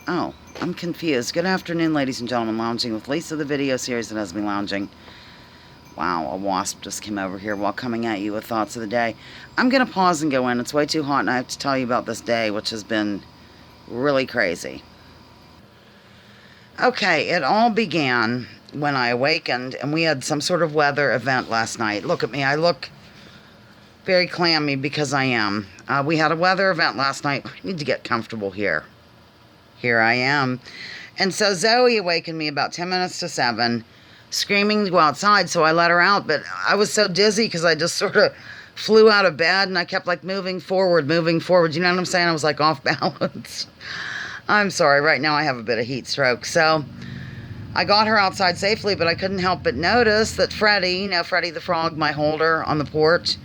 Oh, I'm confused. Good afternoon, ladies and gentlemen. Lounging with Lisa, the video series that has me lounging. Wow, a wasp just came over here while coming at you with thoughts of the day. I'm going to pause and go in. It's way too hot, and I have to tell you about this day, which has been really crazy. Okay, it all began when I awakened, and we had some sort of weather event last night. Look at me. I look very clammy because I am. We had a weather event last night. I need to get comfortable here. Here I am. And so Zoe awakened me about 10 minutes to 7, screaming to go outside, so I let her out. But I was so dizzy because I just sort of flew out of bed, and I kept like moving forward. You know what I'm saying? I was like off balance. I'm sorry. Right now I have a bit of heat stroke. So I got her outside safely, but I couldn't help but notice that Freddie, Freddie the frog, my holder on the porch,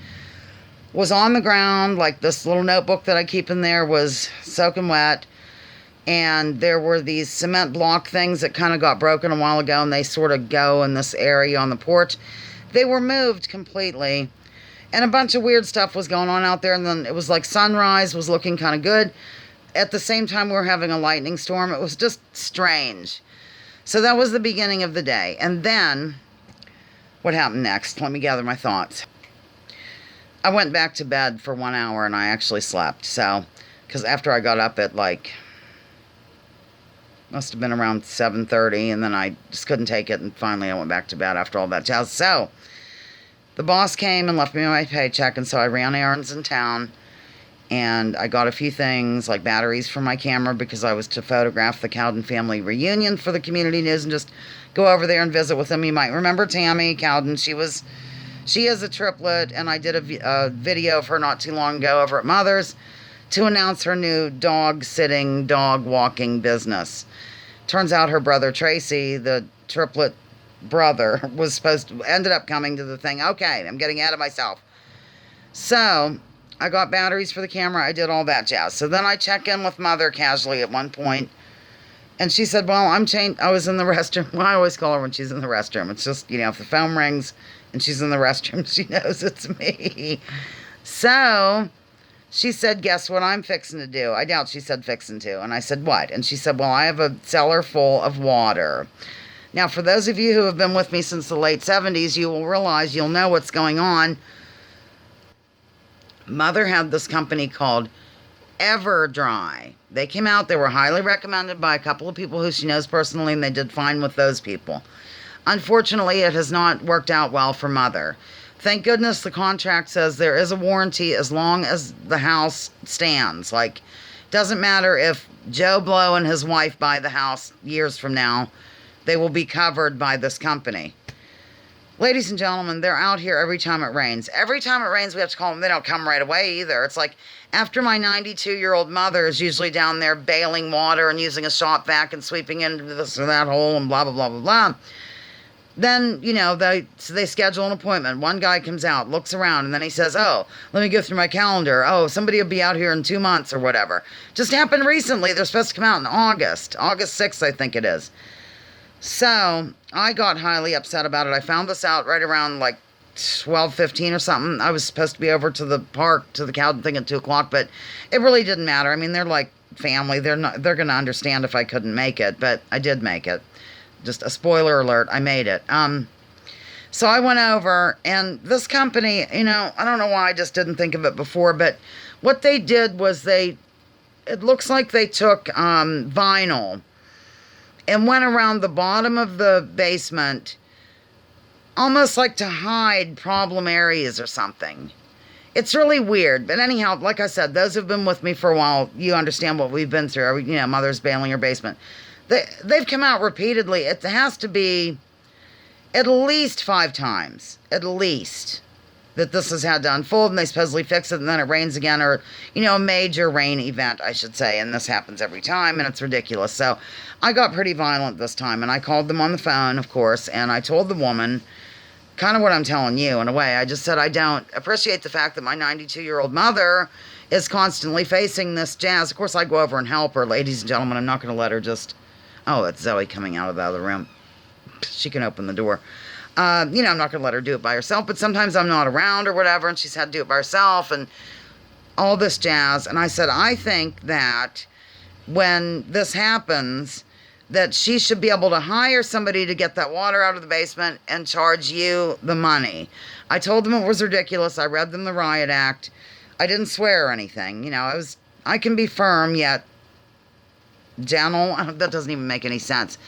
was on the ground. Like this little notebook that I keep in there was soaking wet. And there were these cement block things that kind of got broken a while ago, and they sort of go in this area on the porch. They were moved completely, and a bunch of weird stuff was going on out there, and then it was like sunrise was looking kind of good. At the same time, we were having a lightning storm. It was just strange. So that was the beginning of the day. And then, what happened next? Let me gather my thoughts. I went back to bed for 1 hour, and I actually slept. So, because after I got up at must have been around 7:30, and then I just couldn't take it, and finally I went back to bed after all that jazz. So, the boss came and left me my paycheck, and so I ran errands in town, and I got a few things, like batteries for my camera, because I was to photograph the Cowden family reunion for the community news, and just go over there and visit with them. You might remember Tammy Cowden. She is a triplet, and I did a video of her not too long ago over at Mother's to announce her new dog-sitting, dog-walking business. Turns out her brother Tracy, the triplet brother, ended up coming to the thing. Okay, I'm getting ahead of myself. So, I got batteries for the camera. I did all that jazz. So then I check in with Mother casually at one point, and she said, well, I was in the restroom. Well, I always call her when she's in the restroom. It's just, if the phone rings and she's in the restroom, she knows it's me. So she said, guess what I'm fixing to do? I doubt she said fixing to. And I said, what? And she said, well, I have a cellar full of water. Now, for those of you who have been with me since the late 70s, you'll know what's going on. Mother had this company called Everdry. They came out, they were highly recommended by a couple of people who she knows personally, and they did fine with those people. Unfortunately, it has not worked out well for Mother. Thank goodness the contract says there is a warranty as long as the house stands. Like, doesn't matter if Joe Blow and his wife buy the house years from now, they will be covered by this company. Ladies and gentlemen, they're out here every time it rains. Every time it rains, we have to call them. They don't come right away either. It's like after my 92-year-old mother is usually down there bailing water and using a shop vac and sweeping into this or that hole and blah, blah, blah, blah, blah. Then, they schedule an appointment. One guy comes out, looks around, and then he says, oh, let me go through my calendar. Oh, somebody will be out here in 2 months or whatever. Just happened recently. They're supposed to come out in August 6th, I think it is. So I got highly upset about it. I found this out right around 12:15 or something. I was supposed to be over to the park, to the Cowden thing at 2 o'clock, but it really didn't matter. I mean, they're like family. They're going to understand if I couldn't make it, but I did make it. Just a spoiler alert, I made it. So I went over, and this company, I don't know why I just didn't think of it before, but what they did was it looks like they took vinyl and went around the bottom of the basement, almost like to hide problem areas or something. It's really weird, but anyhow, like I said, those who've been with me for a while, you understand what we've been through. Mother's bailing her basement. They've come out repeatedly. It has to be at least 5 times, at least, that this has had to unfold, and they supposedly fix it, and then it rains again, or, a major rain event, I should say, and this happens every time, and it's ridiculous. So I got pretty violent this time, and I called them on the phone, of course, and I told the woman kind of what I'm telling you, in a way. I just said I don't appreciate the fact that my 92-year-old mother is constantly facing this jazz. Of course, I go over and help her. Ladies and gentlemen, I'm not going to let her just... Oh, it's Zoe coming out of the other room. She can open the door. I'm not going to let her do it by herself, but sometimes I'm not around or whatever, and she's had to do it by herself, and all this jazz. And I said, I think that when this happens, that she should be able to hire somebody to get that water out of the basement and charge you the money. I told them it was ridiculous. I read them the riot act. I didn't swear or anything. You know, I can be firm yet gentle. That doesn't even make any sense.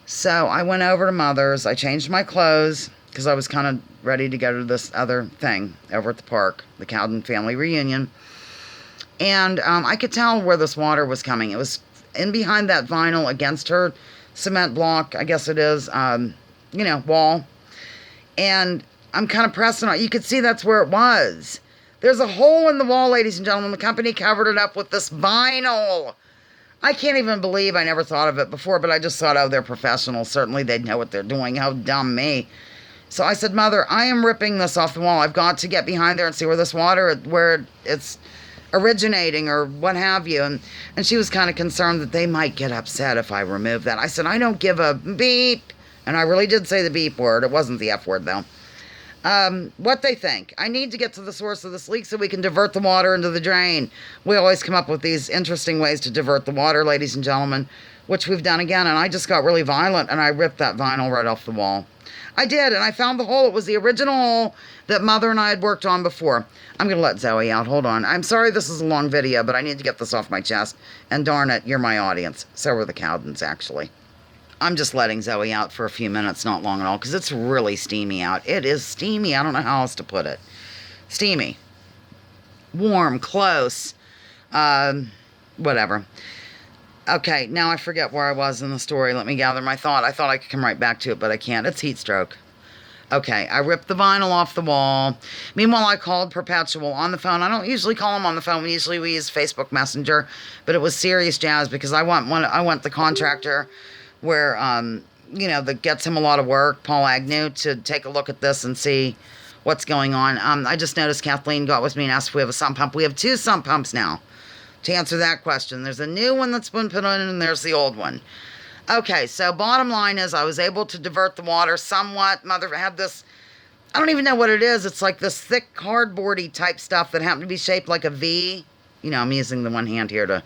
So I went over to Mother's. I changed my clothes because I was kind of ready to go to this other thing over at the park, the Cowden family reunion. And I could tell where this water was coming. It was in behind that vinyl against her cement block, I guess it is, wall. And I'm kind of pressing on it. You could see that's where it was. There's a hole in the wall, ladies and gentlemen. The company covered it up with this vinyl. I can't even believe I never thought of it before, but I just thought, oh, they're professionals. Certainly they'd know what they're doing. How dumb me. So I said, Mother, I am ripping this off the wall. I've got to get behind there and see where this water, where it's originating or what have you. And she was kind of concerned that they might get upset if I remove that. I said, I don't give a beep. And I really did say the beep word. It wasn't the F word, though. What they think. I need to get to the source of this leak so we can divert the water into the drain. We always come up with these interesting ways to divert the water, ladies and gentlemen, which we've done again. And I just got really violent and I ripped that vinyl right off the wall. I did, and I found the hole. It was the original hole that Mother and I had worked on before. I'm going to let Zoe out. Hold on. I'm sorry this is a long video, but I need to get this off my chest. And darn it, you're my audience. So are the Cowdens, actually. I'm just letting Zoe out for a few minutes, not long at all, because it's really steamy out. It is steamy. I don't know how else to put it. Steamy. Warm, close. Whatever. Okay, now I forget where I was in the story. Let me gather my thought. I thought I could come right back to it, but I can't. It's heat stroke. Okay, I ripped the vinyl off the wall. Meanwhile, I called Perpetual on the phone. I don't usually call them on the phone. Usually we use Facebook Messenger, but it was serious jazz because I want the contractor where, that gets him a lot of work, Paul Agnew, to take a look at this and see what's going on. I just noticed Kathleen got with me and asked if we have a sump pump. We have 2 sump pumps now. To answer that question, there's a new one that's been put in and there's the old one. Okay, so bottom line is I was able to divert the water somewhat. Mother had this, I don't even know what it is. It's like this thick cardboardy type stuff that happened to be shaped like a V. I'm using the one hand here to,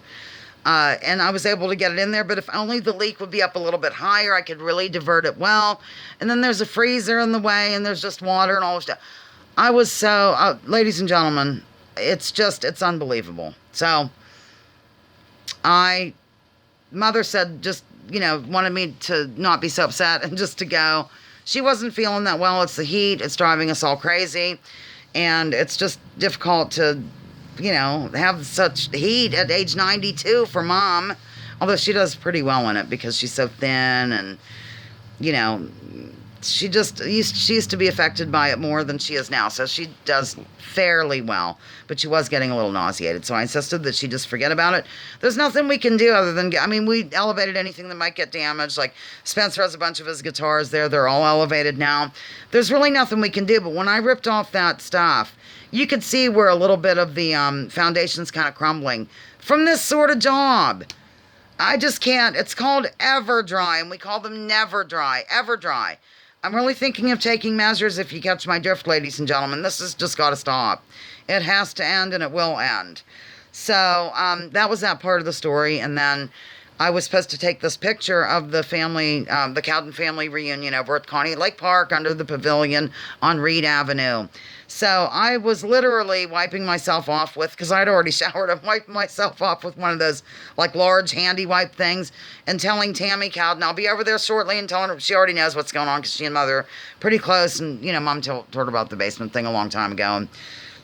and I was able to get it in there, but if only the leak would be up a little bit higher, I could really divert it well. And then there's a freezer in the way and there's just water and all this stuff. I was so, ladies and gentlemen, it's unbelievable. So, Mother said just, wanted me to not be so upset and just to go. She wasn't feeling that well. It's the heat. It's driving us all crazy. And it's just difficult to, have such heat at age 92 for Mom. Although she does pretty well in it because she's so thin and, she used to be affected by it more than she is now. So she does fairly well, but she was getting a little nauseated. So I insisted that she just forget about it. There's nothing we can do other than, we elevated anything that might get damaged. Like Spencer has a bunch of his guitars there. They're all elevated now. There's really nothing we can do. But when I ripped off that stuff, you could see where a little bit of the foundation's kind of crumbling from this sort of job. I just can't. It's called Ever Dry, and we call them Never Dry. Ever Dry. I'm really thinking of taking measures, if you catch my drift, ladies and gentlemen. This has just got to stop. It has to end, and it will end. So that was that part of the story. And then I was supposed to take this picture of the family, the Cowden family reunion over at Connie Lake Park under the pavilion on Reed Avenue. So I was literally wiping myself off with, because I'd already showered, I'm wiping myself off with one of those like large handy wipe things and telling Tammy Cowden, I'll be over there shortly, and telling her she already knows what's going on because she and Mother are pretty close. And, Mom told her about the basement thing a long time ago. And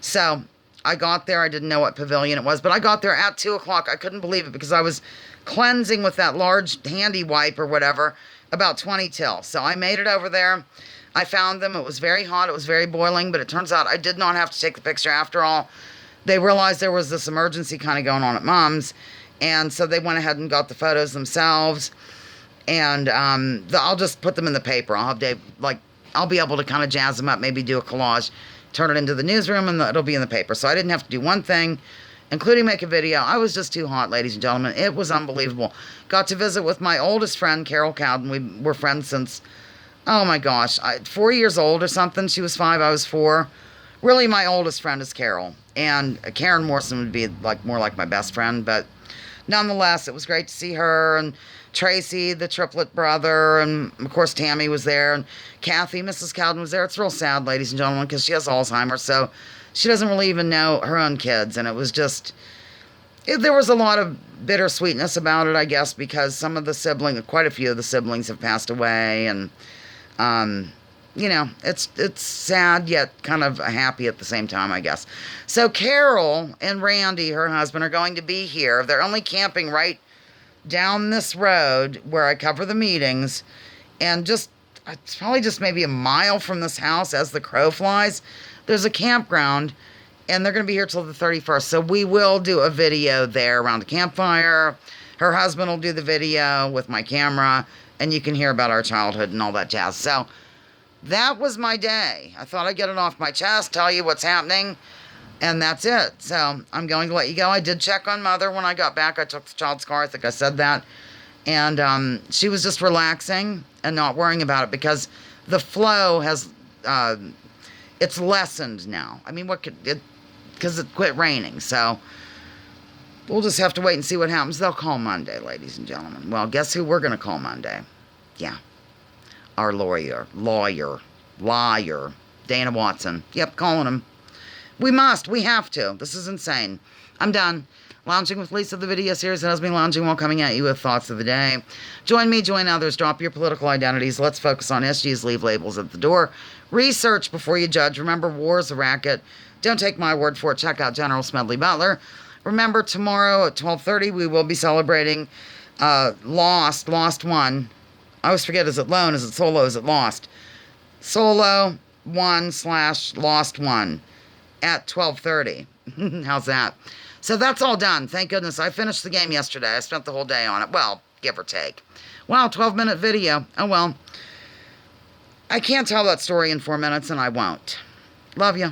so I got there. I didn't know what pavilion it was, but I got there at 2 o'clock. I couldn't believe it because I was cleansing with that large handy wipe or whatever about 20 till. So I made it over there. I found them. It was very hot. It was very boiling, but it turns out I did not have to take the picture after all. They realized there was this emergency kind of going on at Mom's, and so they went ahead and got the photos themselves. And I'll just put them in the paper. I'll be able to kind of jazz them up, maybe do a collage, turn it into the newsroom, and it'll be in the paper. So I didn't have to do one thing, including make a video. I was just too hot, ladies and gentlemen. It was unbelievable. Got to visit with my oldest friend, Carol Cowden. We were friends since, oh my gosh, 4 years old or something. She was 5, I was 4. Really, my oldest friend is Carol. And Karen Morrison would be more like my best friend. But nonetheless, it was great to see her and Tracy, the triplet brother, and of course Tammy was there, and Kathy, Mrs. Cowden was there. It's real sad, ladies and gentlemen, because she has Alzheimer's, so she doesn't really even know her own kids, and it was just, there was a lot of bittersweetness about it, I guess, because some of the siblings, quite a few of the siblings have passed away, and you know, it's sad yet kind of happy at the same time, I guess. So Carol and Randy, her husband, are going to be here. They're only camping right down this road where I cover the meetings, and just, it's probably just maybe a mile from this house as the crow flies. There's a campground, and they're going to be here till the 31st. So we will do a video there around the campfire. Her husband will do the video with my camera, and you can hear about our childhood and all that jazz. So that was my day. I thought I'd get it off my chest, tell you what's happening, and that's it. So I'm going to let you go. I did check on Mother when I got back. I took the child's car. I think I said that. And she was just relaxing and not worrying about it because the flow has, it's lessened now. I mean, what could it, because it quit raining. So we'll just have to wait and see what happens. They'll call Monday, ladies and gentlemen. Well, guess who we're going to call Monday? Yeah. Our lawyer, Dana Watson. Yep, calling him. We have to. This is insane. I'm done. Lounging with Lisa, the video series that has been lounging while coming at you with thoughts of the day. Join me, join others, drop your political identities. Let's focus on SGs, leave labels at the door. Research before you judge. Remember, war is a racket. Don't take my word for it. Check out General Smedley Butler. Remember, tomorrow at 12:30, we will be celebrating Lost One. I always forget, is it lone, is it solo, is it lost? Solo 1/Lost 1 at 12:30. How's that? So that's all done. Thank goodness. I finished the game yesterday. I spent the whole day on it. Well, give or take. Wow, 12-minute video. Oh, well. I can't tell that story in 4 minutes, and I won't. Love you.